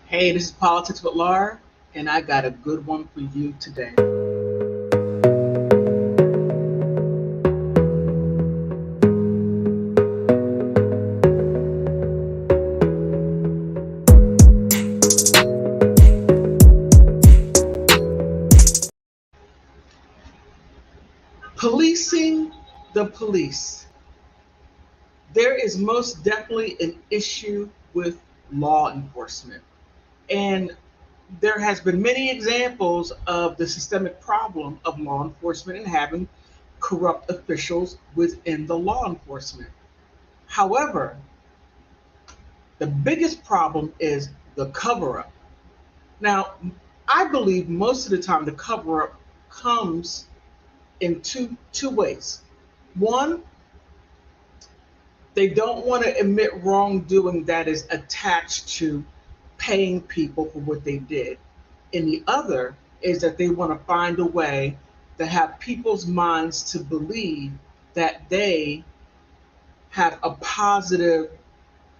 Hey, this is Politics with Laura, and I got a good one for you today. Policing the police. There is most definitely an issue with law enforcement. And there has been many examples of the systemic problem of law enforcement and having corrupt officials within the law enforcement. However, the biggest problem is the cover up. Now, I believe most of the time the cover up comes in two ways. One, they don't want to admit wrongdoing that is attached to paying people for what they did. And the other is that they want to find a way to have people's minds to believe that they have a positive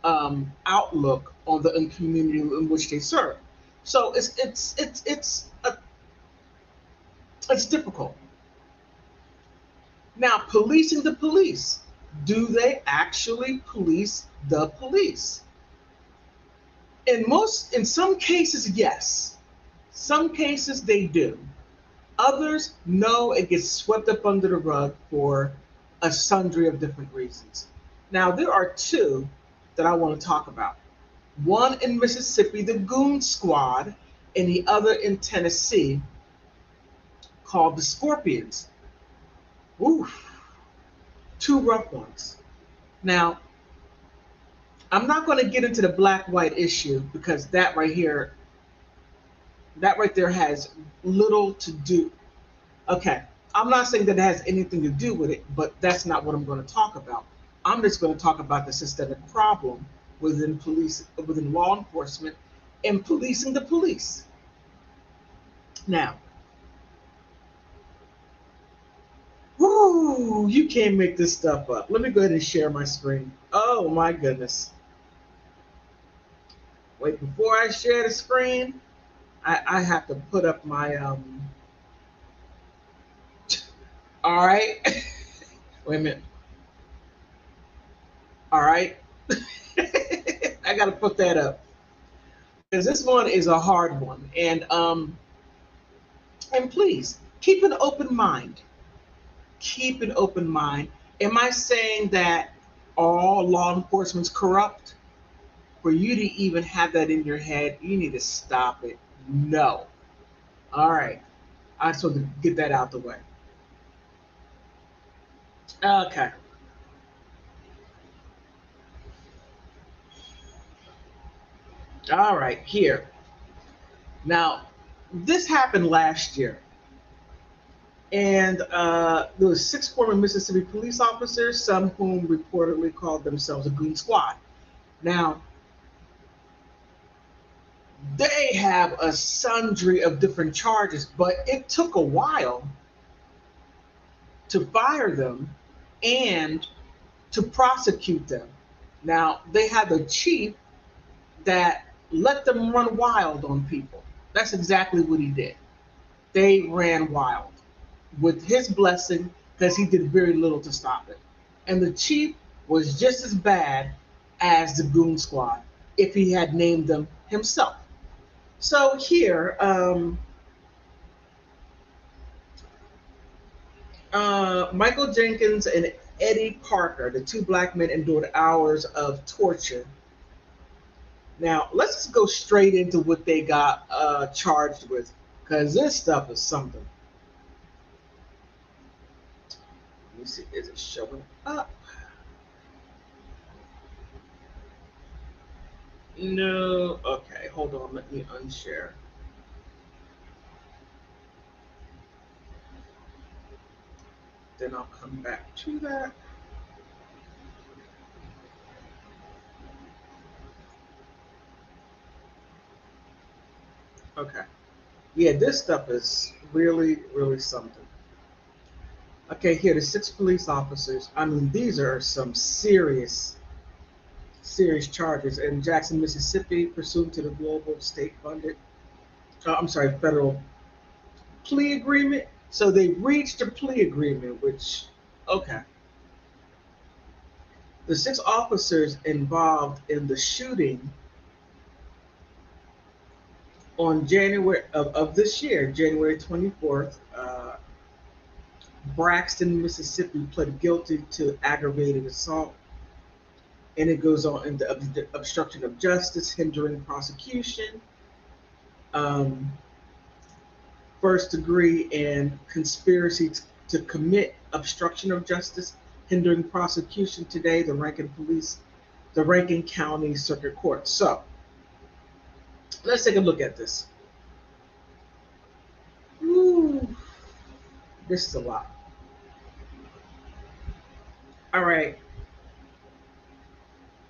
outlook on the community in which they serve. So it's difficult. Now, policing the police. Do they actually police the police? In some cases, yes. Some cases they do. Others, no, it gets swept up under the rug for a sundry of different reasons. Now, there are two that I want to talk about. One in Mississippi, the Goon Squad, and the other in Tennessee, called the Scorpions. Oof, two rough ones. Now, I'm not going to get into the black white issue because that right there has little to do. Okay, I'm not saying that it has anything to do with it, but that's not what I'm going to talk about. I'm just going to talk about the systemic problem within law enforcement, and policing the police. Now, whoo, you can't make this stuff up. Let me go ahead and share my screen. Oh my goodness. Wait, before I share the screen, I have to put up my all right. Wait a minute. All right. I got to put that up because this one is a hard one, and please keep an open mind. Keep an open mind. Am I saying that all law enforcement's corrupt? For you to even have that in your head, you need to stop it. No. All right. I just want to get that out the way. Okay. All right. Here. Now, this happened last year, and there were six former Mississippi police officers, some whom reportedly called themselves a goon squad. Now, they have a sundry of different charges, but it took a while to fire them and to prosecute them. Now, they had a chief that let them run wild on people. That's exactly what he did. They ran wild with his blessing because he did very little to stop it. And the chief was just as bad as the goon squad if he had named them himself. So here, Michael Jenkins and Eddie Parker, the two black men, endured hours of torture. Now, let's just go straight into what they got charged with, because this stuff is something. Let me see, is it showing up? No. Okay, hold on. Let me unshare. Then I'll come back to that. Okay. Yeah, this stuff is really, really something. Okay, here, the six police officers. I mean, these are some serious, serious charges. In Jackson, Mississippi, pursuant to the global federal plea agreement. So they reached a plea agreement, which, okay. The 6 officers involved in the shooting on January of this year, January 24th, Braxton, Mississippi, pled guilty to aggravated assault. And it goes on into obstruction of justice, hindering prosecution, um, first degree, and conspiracy to commit obstruction of justice, hindering prosecution. Today, the Rankin County Circuit Court. So let's take a look at this. Ooh, this is a lot. All right.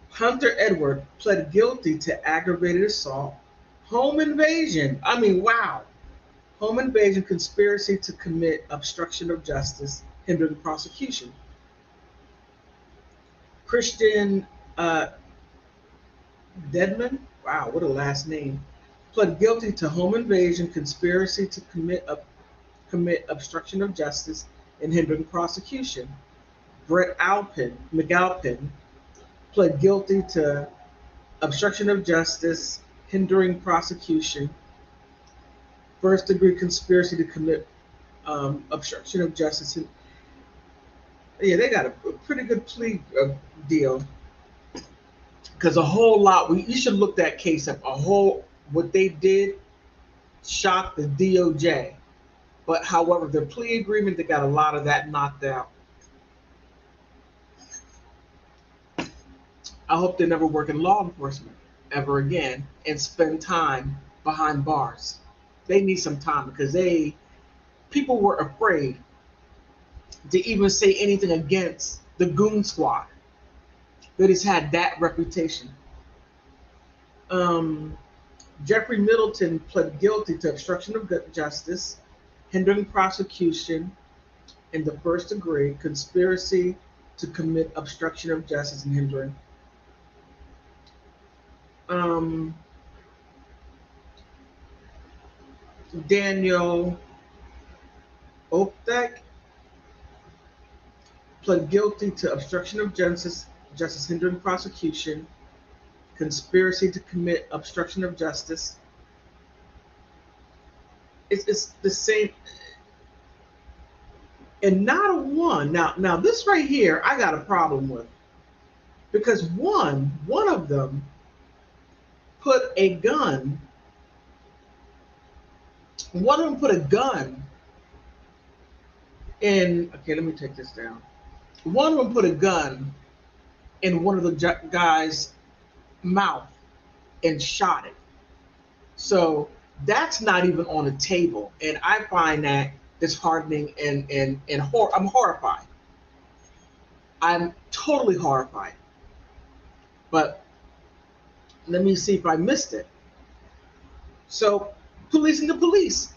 Hunter Edward pled guilty to aggravated assault, home invasion. I mean, wow. Home invasion, conspiracy to commit obstruction of justice, hindering prosecution. Christian Deadman, wow, what a last name, pled guilty to home invasion, conspiracy to commit obstruction of justice, and hindering prosecution. Brett McAlpin pled guilty to obstruction of justice, hindering prosecution, first degree conspiracy to commit obstruction of justice. Yeah, they got a pretty good plea deal, because a whole lot. You should look that case up. What they did shocked the DOJ, but however, their plea agreement, they got a lot of that knocked out. I hope they never work in law enforcement ever again and spend time behind bars. They need some time, because people were afraid to even say anything against the goon squad that has had that reputation. Jeffrey Middleton pled guilty to obstruction of justice, hindering prosecution in the first degree, conspiracy to commit obstruction of justice and hindering. Daniel Optak pled guilty to obstruction of justice hindering prosecution, conspiracy to commit obstruction of justice. It's the same, and not a one. Now this right here, I got a problem with, because one of them put a gun. One of them put a gun in. Okay, let me take this down. One of them put a gun in one of the guy's mouth and shot it. So that's not even on the table, and I find that disheartening and I'm horrified. I'm totally horrified. But let me see if I missed it. So, policing the police.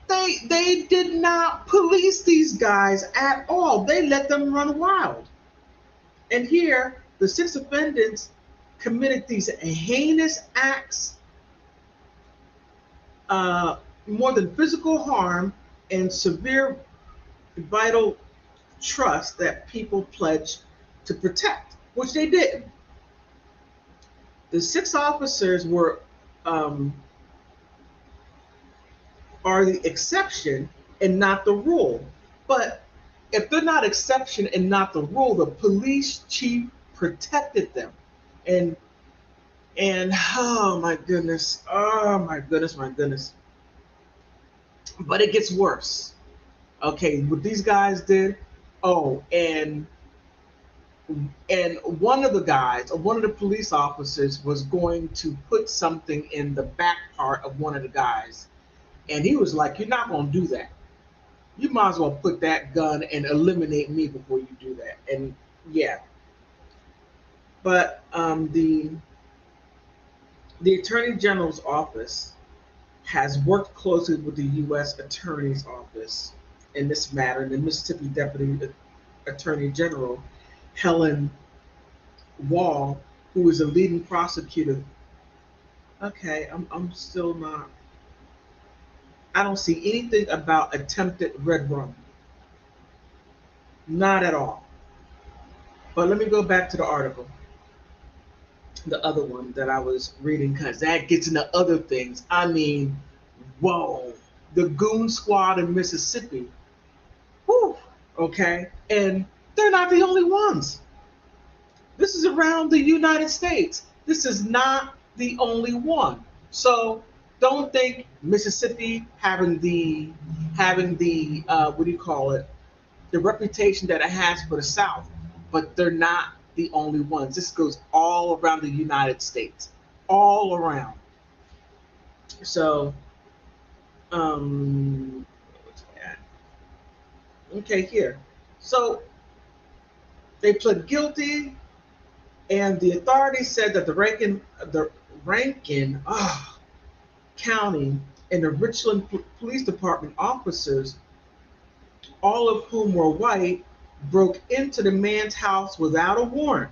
They did not police these guys at all. They let them run wild. And here, the 6 defendants committed these heinous acts, more than physical harm and severe vital trust that people pledged to protect, which they didn't. The 6 officers are the exception and not the rule. But if they're not exception and not the rule, the police chief protected them. And oh my goodness. But it gets worse. Okay, what these guys did, and one of the police officers was going to put something in the back part of one of the guys. And he was like, "You're not going to do that. You might as well put that gun and eliminate me before you do that." And yeah. But the Attorney General's office has worked closely with the U.S. Attorney's Office in this matter. And the Mississippi Deputy Attorney General, Helen Wall, who is a leading prosecutor. Okay, I'm still not. I don't see anything about attempted red rum. Not at all. But let me go back to the article, the other one that I was reading, because that gets into other things. I mean, whoa, the goon squad in Mississippi. Whew, okay, and they're not the only ones. This is around the United States. This is not the only one. So don't think Mississippi having the what do you call it, the reputation that it has for the South, but they're not the only ones. This goes all around the United States, all around. So, um, okay, here. So they pled guilty, and the authorities said that the Rankin County and the Richland Police Department officers, all of whom were white, broke into the man's house without a warrant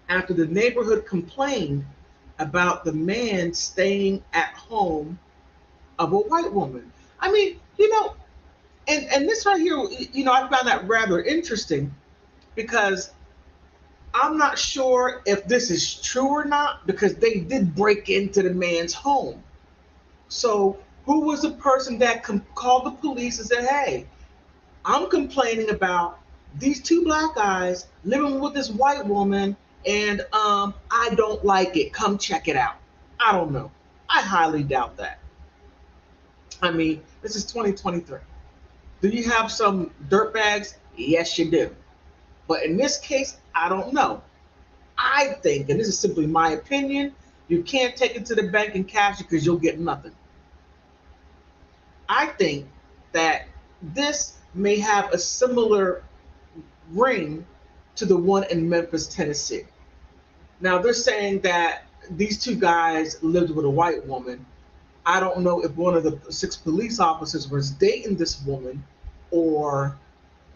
after the neighborhood complained about the man staying at home of a white woman. I mean, and this right here, I found that rather interesting because I'm not sure if this is true or not because they did break into the man's home. So, who was the person that called the police and said, "Hey, I'm complaining about these two black guys living with this white woman, and I don't like it. Come check it out." I don't know. I highly doubt that. I mean, this is 2023. Do you have some dirtbags? Yes, you do. But in this case, I don't know. I think, and this is simply my opinion, you can't take it to the bank and cash it because you'll get nothing. I think that this may have a similar ring to the one in Memphis, Tennessee. Now they're saying that these two guys lived with a white woman. I don't know if one of the six police officers was dating this woman or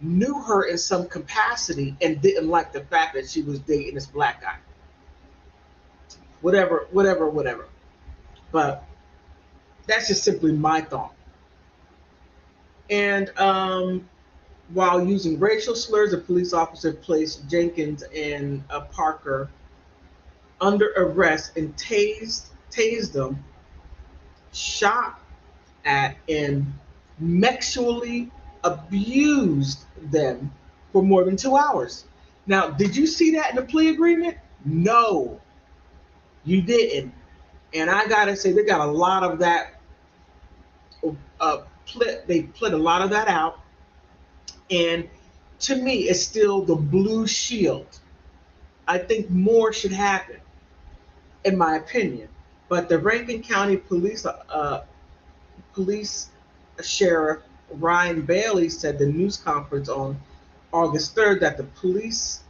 knew her in some capacity and didn't like the fact that she was dating this black guy. Whatever, whatever, whatever. But that's just simply my thought. And while using racial slurs, a police officer placed Jenkins and Parker under arrest and tased them, shot at, and sexually abused them for more than 2 hours. Now, did you see that in the plea agreement? No, you didn't. And I gotta say, they got a lot of that. They put a lot of that out, and to me, it's still the blue shield. I think more should happen, in my opinion. But the Rankin County Police Sheriff Ryan Bailey said the news conference on August 3rd that the police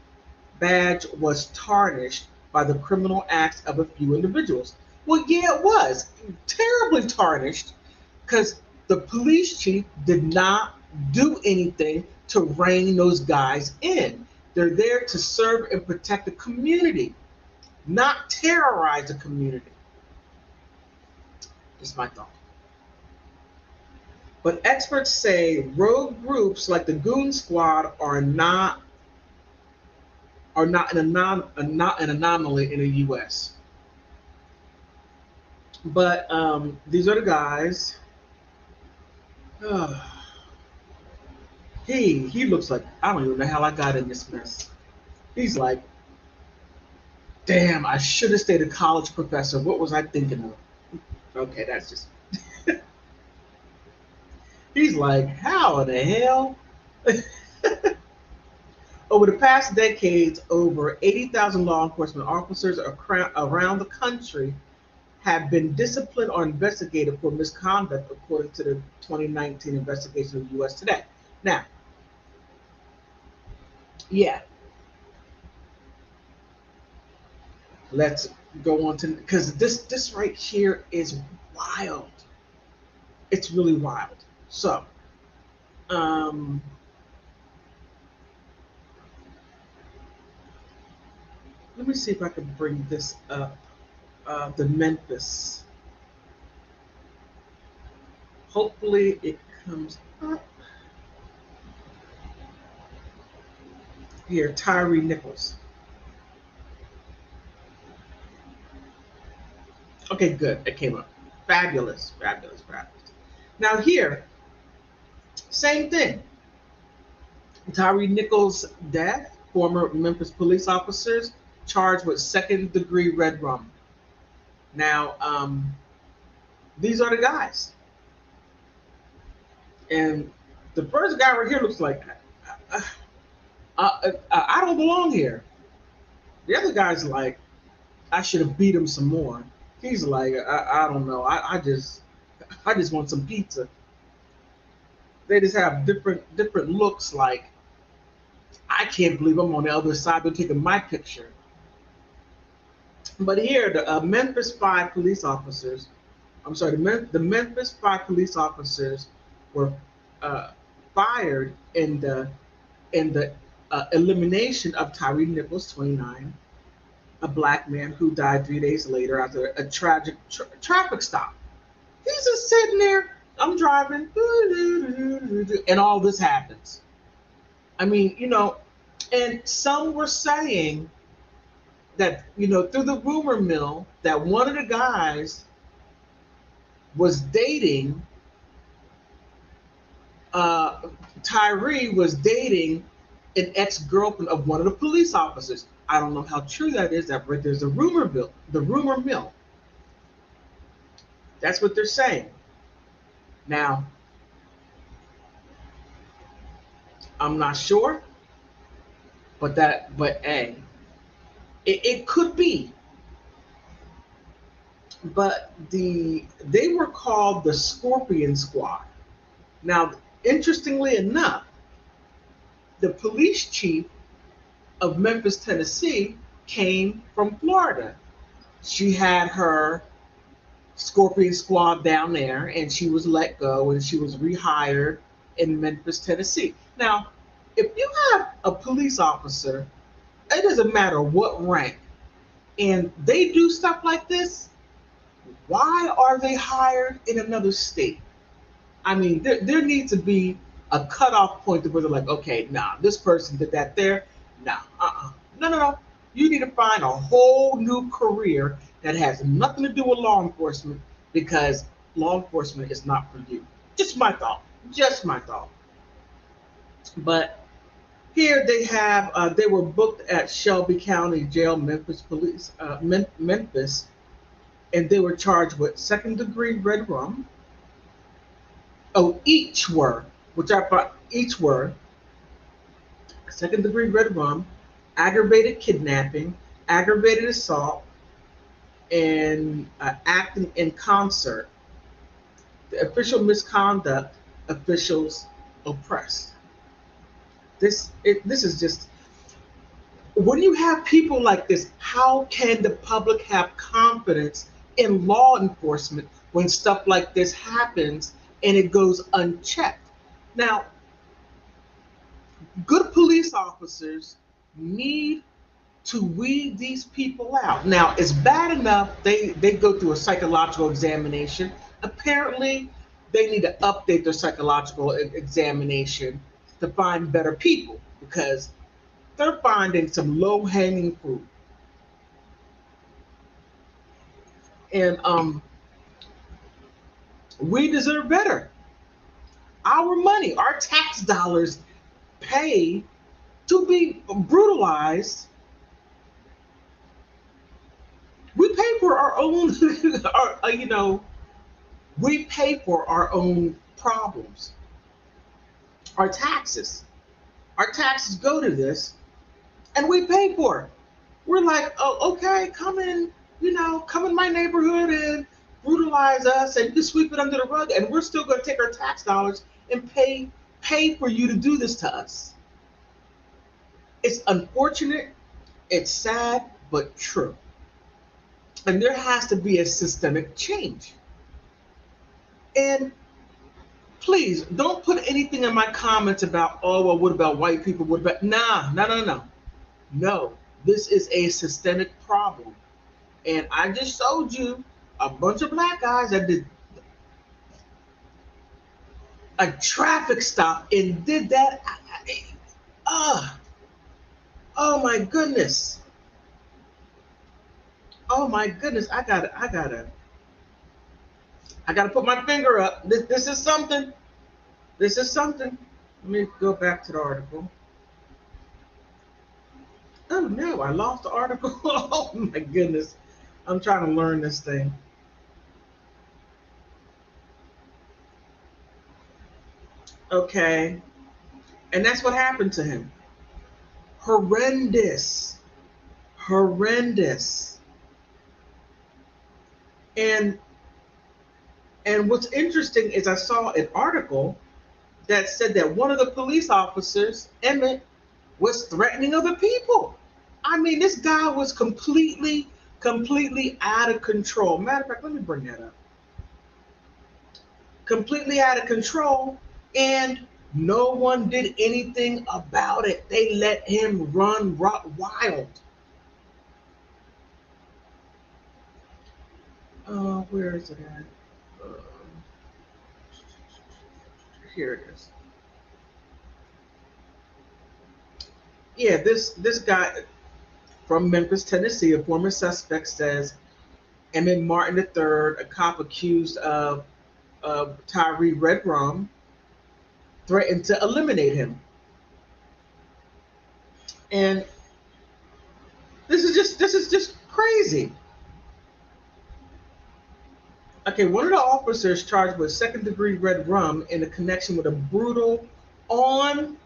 badge was tarnished by the criminal acts of a few individuals. Well, yeah, it was terribly tarnished because the police chief did not do anything to rein those guys in. They're there to serve and protect the community, not terrorize the community. Just my thought. But experts say rogue groups like the Goon Squad are not an anomaly in the U.S. But these are the guys. Uh, he looks like I don't even know how I got in this mess. He's like, damn, I should have stayed a college professor. What was I thinking of? Okay, that's just. He's like, how in the hell? Over the past decades, over 80,000 law enforcement officers around the country have been disciplined or investigated for misconduct, according to the 2019 investigation of U.S. Today. Now, yeah, let's go on to because this right here is wild. It's really wild. So, um, Let me see if I can bring this up. The Memphis. Hopefully it comes up here. Tyree Nichols. Okay, good. It came up. Fabulous, fabulous, fabulous. Now here, same thing. Tyree Nichols' death. Former Memphis police officers charged with second-degree red rum. Now, these are the guys, and the first guy right here looks like I don't belong here. The other guy's like, I should have beat him some more. He's like, I don't know. I just want some pizza. They just have different looks. Like, I can't believe I'm on the other side. They're taking my picture. But here, the Memphis five police officers. I'm sorry, the Memphis five police officers were uh, fired in the elimination of Tyree Nichols, 29, a black man who died 3 days later after a tragic traffic stop. He's just sitting there. I'm driving, and all this happens. I mean, and some were saying that, through the rumor mill, that one of the guys was dating, uh, Tyree was dating an ex-girlfriend of one of the police officers. I don't know how true that is. That but there's a rumor mill. The rumor mill. That's what they're saying. Now, I'm not sure, but hey, it could be. But they were called the Scorpion Squad. Now, interestingly enough, the police chief of Memphis, Tennessee, came from Florida. She had her Scorpion Squad down there, and she was let go, and she was rehired in Memphis, Tennessee. Now, if you have a police officer, it doesn't matter what rank, and they do stuff like this, why are they hired in another state? I mean, there needs to be a cutoff point where they're like, okay, nah, this person did that there. Nah, no, no, no. You need to find a whole new career that has nothing to do with law enforcement because law enforcement is not for you. Just my thought. Just my thought. But here they were booked at Shelby County Jail, Memphis, and they were charged with second degree red rum. Oh, each were second degree red rum, aggravated kidnapping, aggravated assault, and acting in concert. The official misconduct, officials oppressed. This is just when you have people like this, how can the public have confidence in law enforcement when stuff like this happens and it goes unchecked? Now, good police officers need to weed these people out. Now, it's bad enough they go through a psychological examination. Apparently, they need to update their psychological examination to find better people because they're finding some low hanging fruit. And we deserve better. Our money, our tax dollars pay to be brutalized. We pay for our own, we pay for our own problems. Our taxes. Our taxes go to this, and we pay for it. We're like, oh, okay, come in my neighborhood and brutalize us, and just sweep it under the rug, and we're still going to take our tax dollars and pay for you to do this to us. It's unfortunate, it's sad, but true. And there has to be a systemic change. And please don't put anything in my comments about, oh, well, what about white people? What about, nah, no, no, no. No, This is a systemic problem. And I just showed you a bunch of black guys that did a traffic stop and did that. Uh, oh my goodness. Oh my goodness. I gotta put my finger up. This is something. This is something. Let me go back to the article. Oh no, I lost the article. Oh my goodness. I'm trying to learn this thing. Okay. And that's what happened to him. Horrendous. Horrendous. And what's interesting is I saw an article that said that one of the police officers, Emmett, was threatening other people. I mean, this guy was completely out of control. Matter of fact, let me bring that up. Completely out of control, and no one did anything about it. They let him run wild. Where is it at? Uh, Here it is. Yeah, this guy from Memphis, Tennessee, a former suspect, says Emmett Martin III, a cop accused of Tyree Redrum, threatened to eliminate him. And this is just crazy. Okay, one of the officers charged with second degree red rum in a connection with a brutal on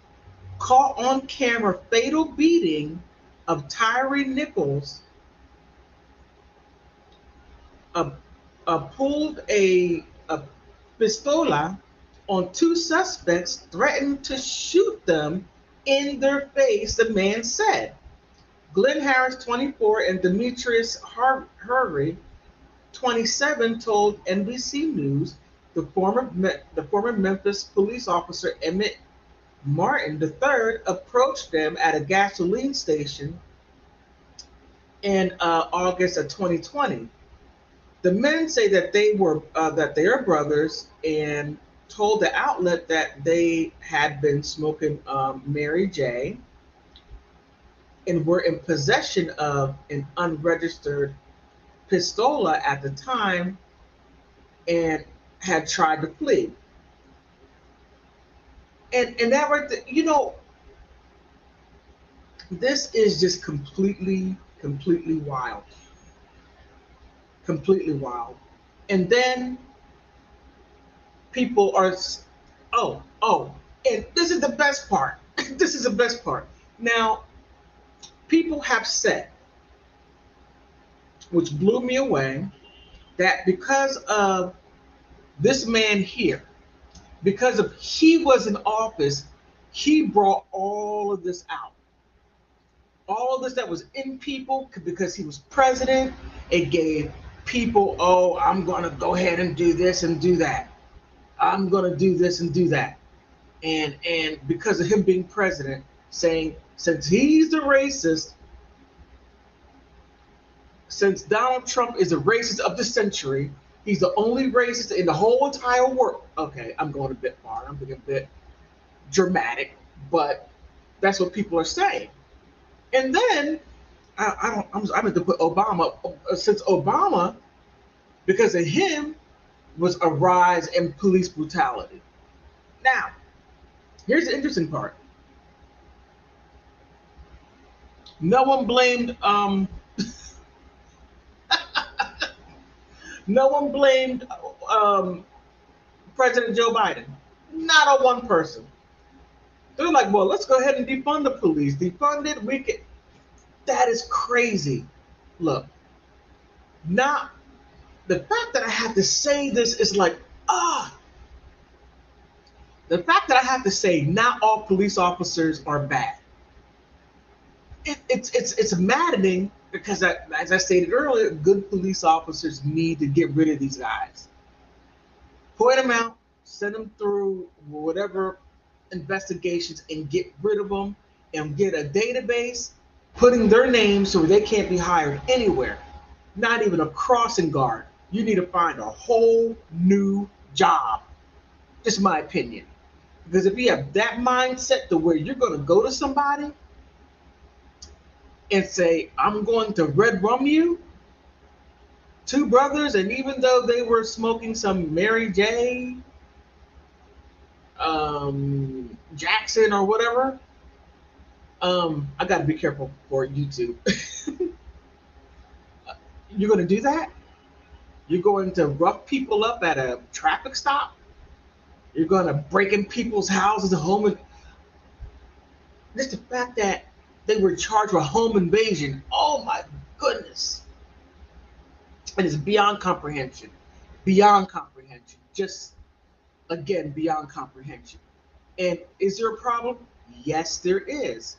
caught on camera fatal beating of Tyree Nichols, uh, pulled a pistola on two suspects, threatened to shoot them in their face, the man said. Glenn Harris, 24, and Demetrius Hurry, 27, told NBC News the former Memphis police officer Emmett Martin III approached them at a gasoline station in August of 2020. The men say that they are brothers and told the outlet that they had been smoking Mary J. and were in possession of an unregistered pistola at the time and had tried to flee. And that right there, this is just completely wild, completely wild. And then people are, oh, and this is the best part. This is the best part. Now, people have said, which blew me away, that because of this man here, because of he was in office, he brought all of this out. All of this that was in people because he was president, it gave people, oh, I'm going to go ahead and do this and do that. I'm going to do this and do that. And because of him being president, saying since he's the racist, since Donald Trump is the racist of the century, he's the only racist in the whole entire world. Okay, I'm going a bit far. I'm being a bit dramatic, but that's what people are saying. And then I meant to put Obama, since Obama, because of him, was a rise in police brutality. Now, here's the interesting part. No one blamed no one blamed um, President Joe Biden. Not a one person. They're like, well, let's go ahead and defund the police. Defund it. We can. That is crazy. Look, not the fact that I have to say this is like, the fact that I have to say not all police officers are bad. It's maddening because, as I stated earlier, good police officers need to get rid of these guys. Point them out, send them through whatever investigations, and get rid of them, and get a database putting their names so they can't be hired anywhere, not even a crossing guard. You need to find a whole new job. Just my opinion. Because if you have that mindset to where you're going to go to somebody and say, I'm going to red rum you, two brothers, and even though they were smoking some Mary J. Jackson or whatever, I got to be careful for YouTube. You're going to do that? You're going to rough people up at a traffic stop? You're going to break in people's houses, home, and just the fact that they were charged with home invasion. Oh my goodness. It is beyond comprehension. Beyond comprehension. Just, again, beyond comprehension. And is there a problem? Yes, there is.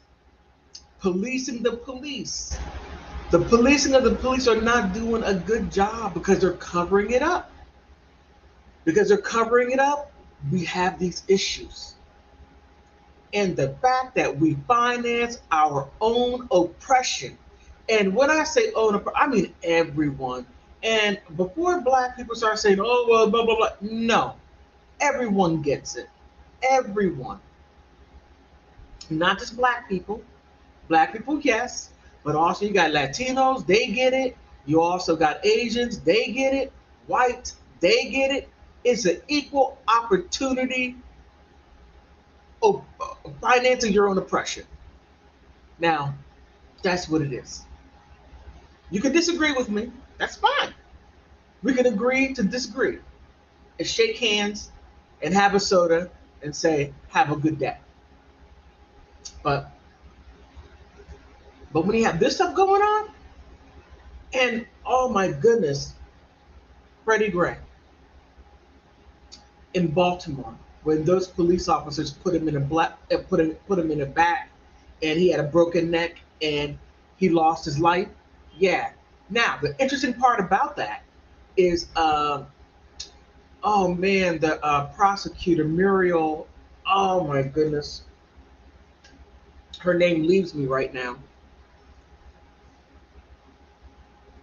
Policing the police. The policing of the police are not doing a good job because they're covering it up. Because they're covering it up, we have these issues. And the fact that we finance our own oppression. And when I say own oppression, I mean everyone. And before black people start saying, oh, well, blah, blah, blah, no, everyone gets it. Everyone. Not just black people. Black people, yes. But also you got Latinos, they get it. You also got Asians, they get it. White, they get it. It's an equal opportunity of financing your own oppression. Now, that's what it is. You can disagree with me. That's fine. We can agree to disagree and shake hands and have a soda and say, have a good day. But when you have this stuff going on, and oh my goodness, Freddie Gray in Baltimore, when those police officers put him in a back, and he had a broken neck and he lost his life. Yeah. Now the interesting part about that is, oh man, the prosecutor Muriel. Oh my goodness, her name leaves me right now.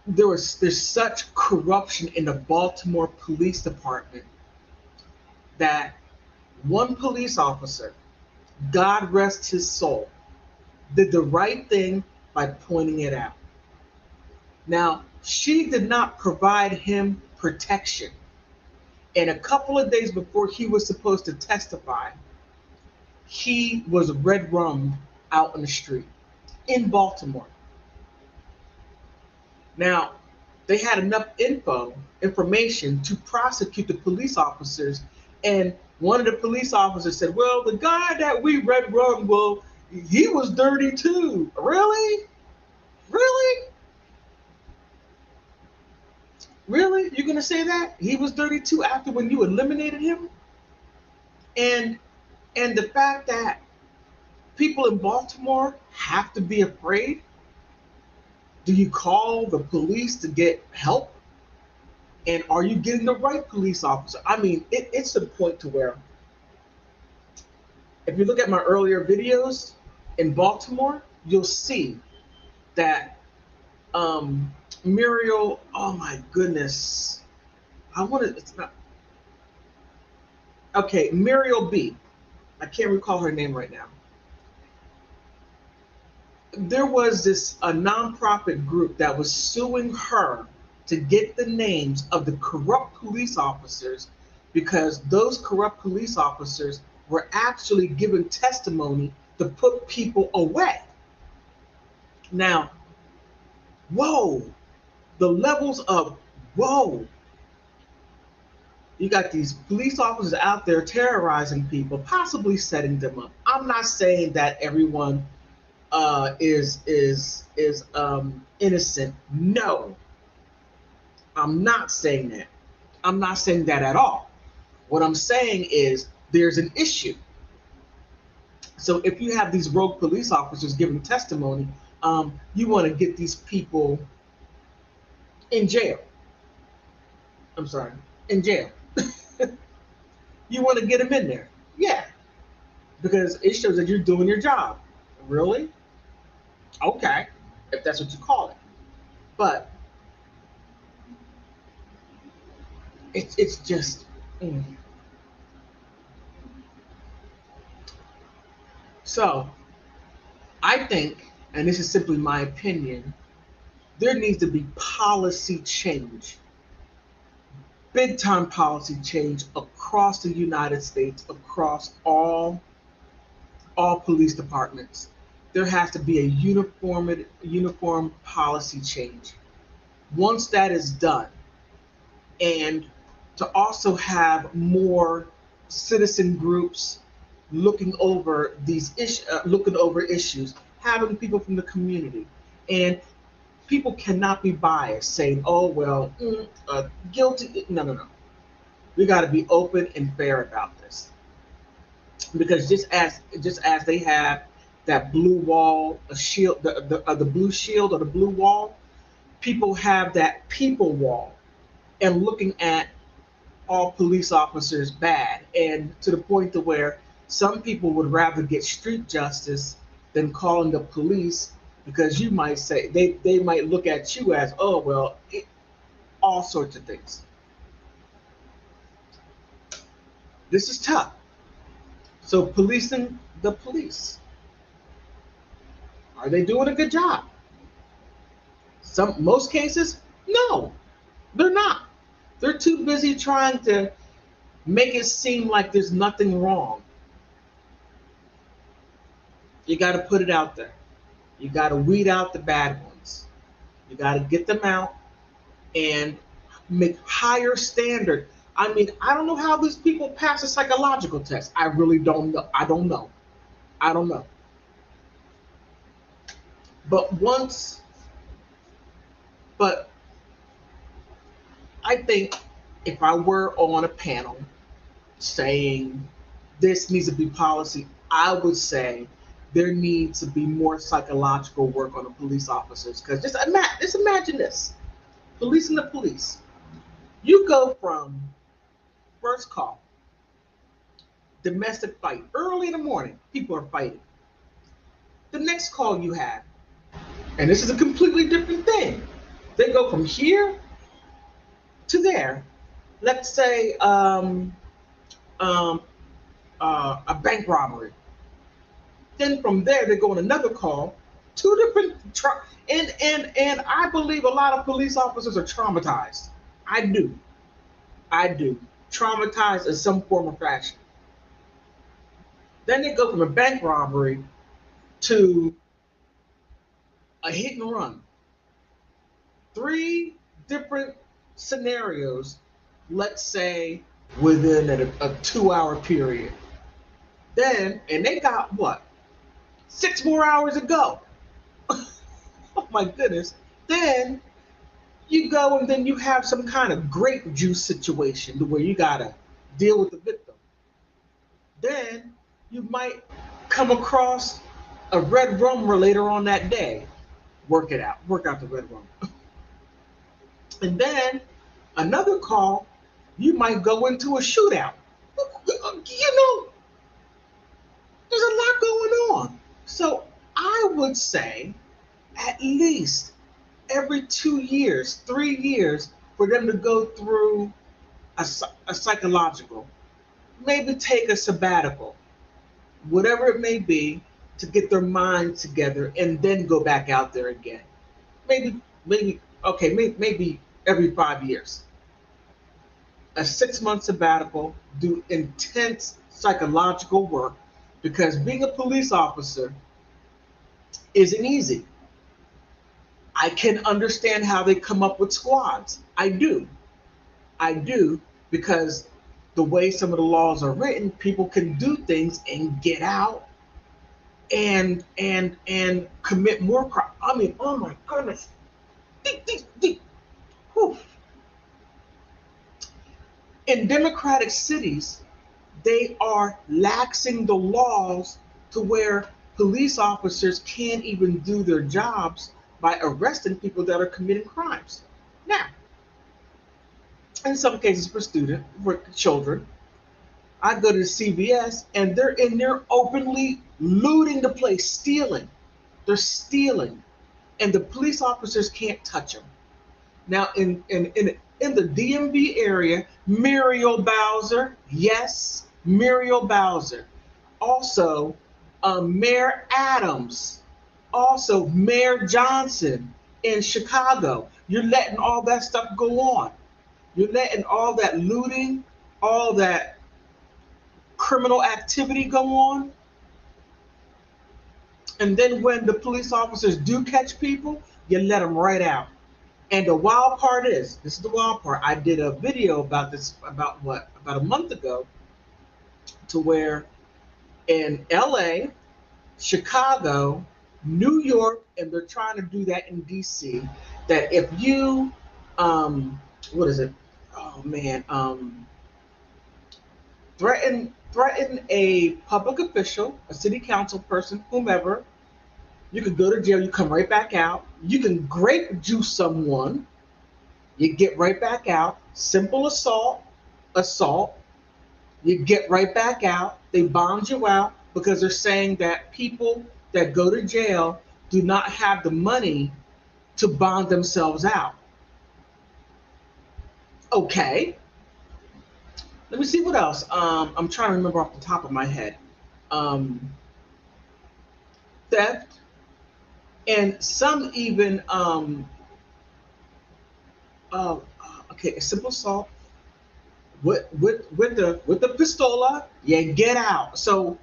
There's such corruption in the Baltimore Police Department that one police officer, God rest his soul, did the right thing by pointing it out. Now, she did not provide him protection. And a couple of days before he was supposed to testify, he was red rummed out on the street in Baltimore. Now, they had enough information to prosecute the police officers. And one of the police officers said, well, the guy that we red rummed, well, he was dirty too. Really? Really? Really? You're going to say that? He was dirty too after when you eliminated him? And the fact that people in Baltimore have to be afraid. Do you call the police to get help? And are you getting the right police officer? I mean, it's to the point to where, if you look at my earlier videos in Baltimore, you'll see that Muriel, oh my goodness, it's not, okay, Muriel B. I can't recall her name right now. There was a nonprofit group that was suing her to get the names of the corrupt police officers, because those corrupt police officers were actually giving testimony to put people away. Now, whoa, the levels of whoa. You got these police officers out there terrorizing people, possibly setting them up. I'm not saying that everyone is innocent. No, I'm not saying that. I'm not saying that at all. What I'm saying is there's an issue. So if you have these rogue police officers giving testimony, you want to get these people in jail. I'm sorry, in jail. You want to get them in there. Yeah, because it shows that you're doing your job. Really? Okay, if that's what you call it. But it's just mm. So I think, and this is simply my opinion, there needs to be policy change, big time policy change across the United States, across all police departments. There has to be a uniform policy change. Once that is done, and to also have more citizen groups looking over issues, having people from the community, and people cannot be biased, saying, "Oh well, guilty." No, no, no. We got to be open and fair about this, because just as they have that blue wall, a shield, the blue shield or the blue wall, people have that people wall, and looking at all police officers bad, and to the point to where some people would rather get street justice than calling the police, because you might say they might look at you as, oh well, all sorts of things. This is tough. So policing the police, are they doing a good job? Most cases, no, they're not. They're too busy trying to make it seem like there's nothing wrong. You got to put it out there. You got to weed out the bad ones. You got to get them out and make higher standard. I mean, I don't know how these people pass a psychological test. I really don't know. I don't know. I don't know. But once, but I think if I were on a panel saying this needs to be policy, I would say there needs to be more psychological work on the police officers. Because just imagine this: policing the police. You go from first call, domestic fight, early in the morning, people are fighting. The next call you have, and this is a completely different thing. They go from here to there. Let's say um, a bank robbery. Then from there, they go on another call, two different, and I believe a lot of police officers are traumatized. I do, I do, traumatized in some form or fashion. Then they go from a bank robbery to a hit and run. Three different scenarios, let's say within a 2 hour period. Then, and they got what? 6 more hours to go. Oh my goodness. Then you go and then you have some kind of grape juice situation to where you gotta deal with the victim. Then you might come across a red rum later on that day. Work out the red rum. And then another call, you might go into a shootout. You know, there's a lot going on. So I would say at least every 2 years, 3 years, for them to go through a psychological, maybe take a sabbatical, whatever it may be, to get their mind together and then go back out there again. Maybe every 5 years. A 6 month sabbatical, do intense psychological work, because being a police officer isn't easy. I can understand how they come up with squads. I do. I do, because the way some of the laws are written, people can do things and get out and commit more crime. I mean, oh my goodness. Whew. In democratic cities, they are laxing the laws to where police officers can't even do their jobs by arresting people that are committing crimes. Now, in some cases for children, I go to the CVS and they're in there openly looting the place, stealing. They're stealing, and the police officers can't touch them. Now, in the DMV area, Muriel Bowser, yes, Muriel Bowser. Also, Mayor Adams, also Mayor Johnson in Chicago. You're letting all that stuff go on. You're letting all that looting, all that criminal activity go on. And then when the police officers do catch people, you let them right out. And the wild part is, this is the wild part. I did a video about this about a month ago, to where in LA, Chicago, New York, and they're trying to do that in DC. That if you, what is it? Oh man, threaten a public official, a city council person, whomever, you could go to jail. You come right back out. You can grape juice someone. You get right back out. Simple assault. You get right back out. They bond you out because they're saying that people that go to jail do not have the money to bond themselves out. Okay. Let me see what else. I'm trying to remember off the top of my head. Um, Theft, and some even okay, a simple assault with the pistola, you get out. So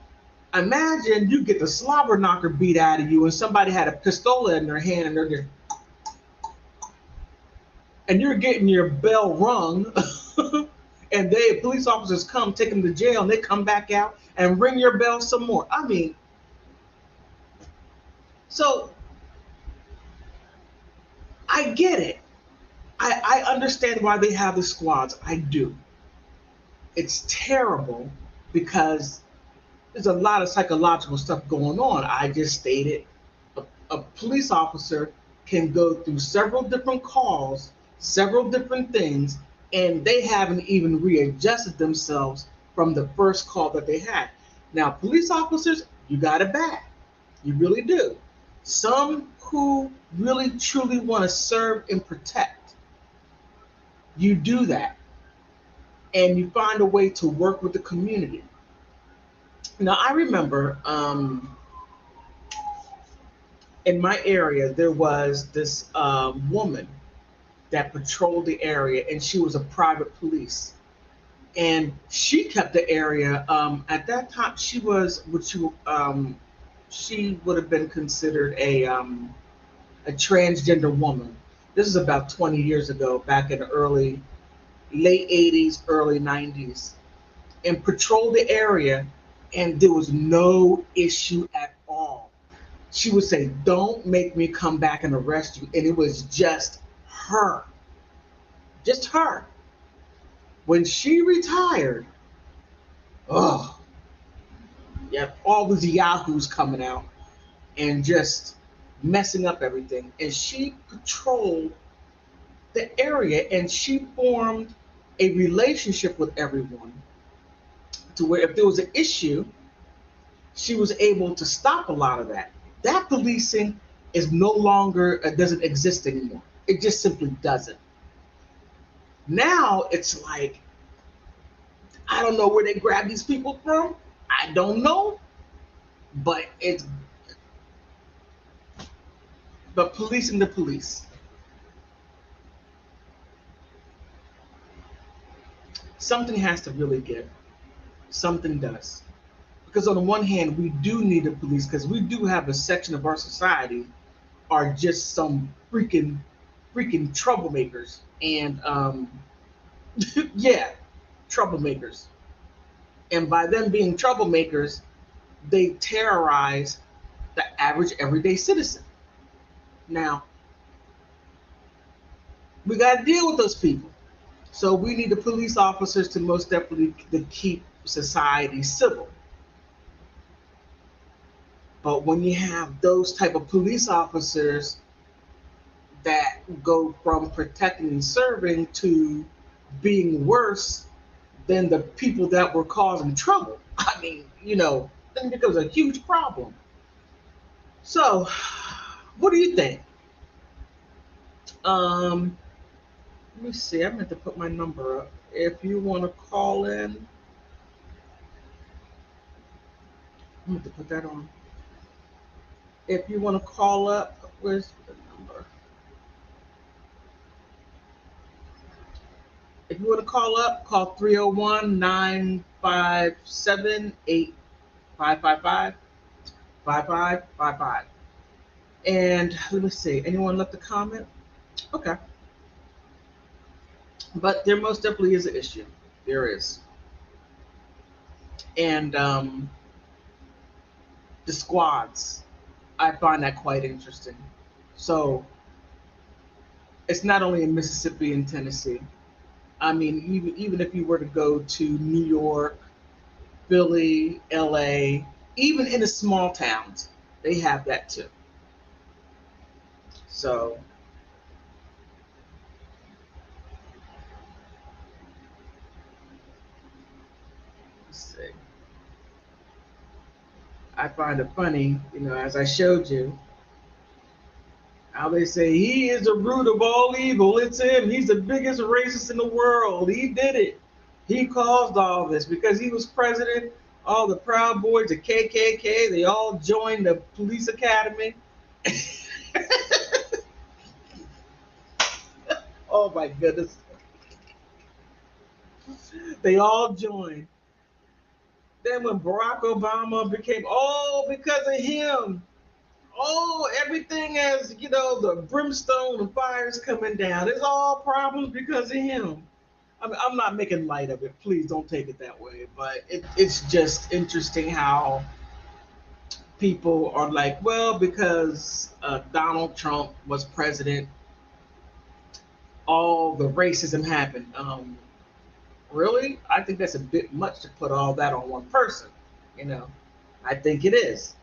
imagine you get the slobber knocker beat out of you, and somebody had a pistola in their hand, and they're just, and you're getting your bell rung, and police officers come, take them to jail, and they come back out and ring your bell some more. I mean, so I get it. I understand why they have the squads. I do. It's terrible because there's a lot of psychological stuff going on. I just stated a police officer can go through several different calls, several different things, and they haven't even readjusted themselves from the first call that they had. Now, police officers, you got it bad. You really do. Some who really truly want to serve and protect, you do that. And you find a way to work with the community. Now, I remember in my area, there was this woman that patrolled the area, and she was a private police. And she kept the area. At that time, she would have been considered a transgender woman. This is about 20 years ago, back in the late 80s, early 90s, and patrolled the area, and there was no issue at all. She would say, "Don't make me come back and arrest you," and it was her, just her. When she retired, oh, yeah, all these yahoos coming out and just messing up everything. And she patrolled the area, and she formed a relationship with everyone, to where if there was an issue, she was able to stop a lot of that. That policing is no longer, doesn't exist anymore. It just simply doesn't. Now it's like, I don't know where they grab these people from. I don't know, but policing the police. Something has to really give. Something does. Because on the one hand, we do need the police, because we do have a section of our society are just some freaking troublemakers. And yeah, troublemakers. And by them being troublemakers, they terrorize the average everyday citizen. Now, we got to deal with those people. So we need the police officers to most definitely to keep society civil. But when you have those type of police officers that go from protecting and serving to being worse than the people that were causing trouble, I mean, then it becomes a huge problem. So, what do you think? Um, Let me see. I meant to put my number up. If you want to call in, I meant to put that on. If you want to call up, where's the number? If you want to call up, call 301-957-8555. And let me see. Anyone left a comment? Okay. But there most definitely is an issue. There is. And the squads, I find that quite interesting. So it's not only in Mississippi and Tennessee. I mean, even if you were to go to New York, Philly, LA, even in the small towns, they have that too. So let's see. I find it funny, as I showed you, how they say he is the root of all evil. It's him. He's the biggest racist in the world. He did it. He caused all this because he was president. All the Proud Boys, the KKK, they all joined the police academy. Oh my goodness. They all joined. Then when Barack Obama became, oh, because of him. Oh, everything as, the brimstone and fires coming down. It's all problems because of him. I mean, I'm not making light of it. Please don't take it that way. But it's just interesting how people are like, well, because Donald Trump was president, all the racism happened. Really? I think that's a bit much to put all that on one person. You know, I think it is.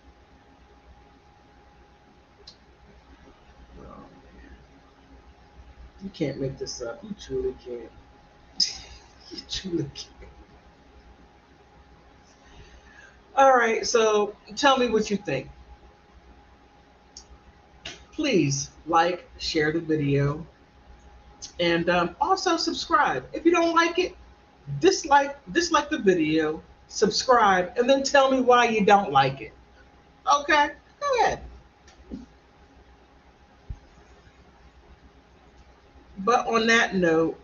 Oh, you can't make this up. You truly can't. You truly can't. All right, so tell me what you think. Please like, share the video, and also subscribe. If you don't like it, dislike the video, subscribe, and then tell me why you don't like it. Okay, go ahead. But on that note,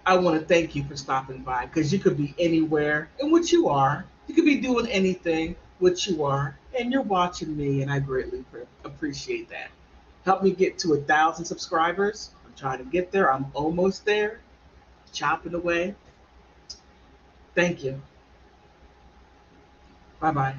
I want to thank you for stopping by because you could be anywhere, and what you are. You could be doing anything, what you are, and you're watching me, and I greatly appreciate that. Help me get to 1,000 subscribers. I'm trying to get there. I'm almost there, chopping away. Thank you. Bye bye.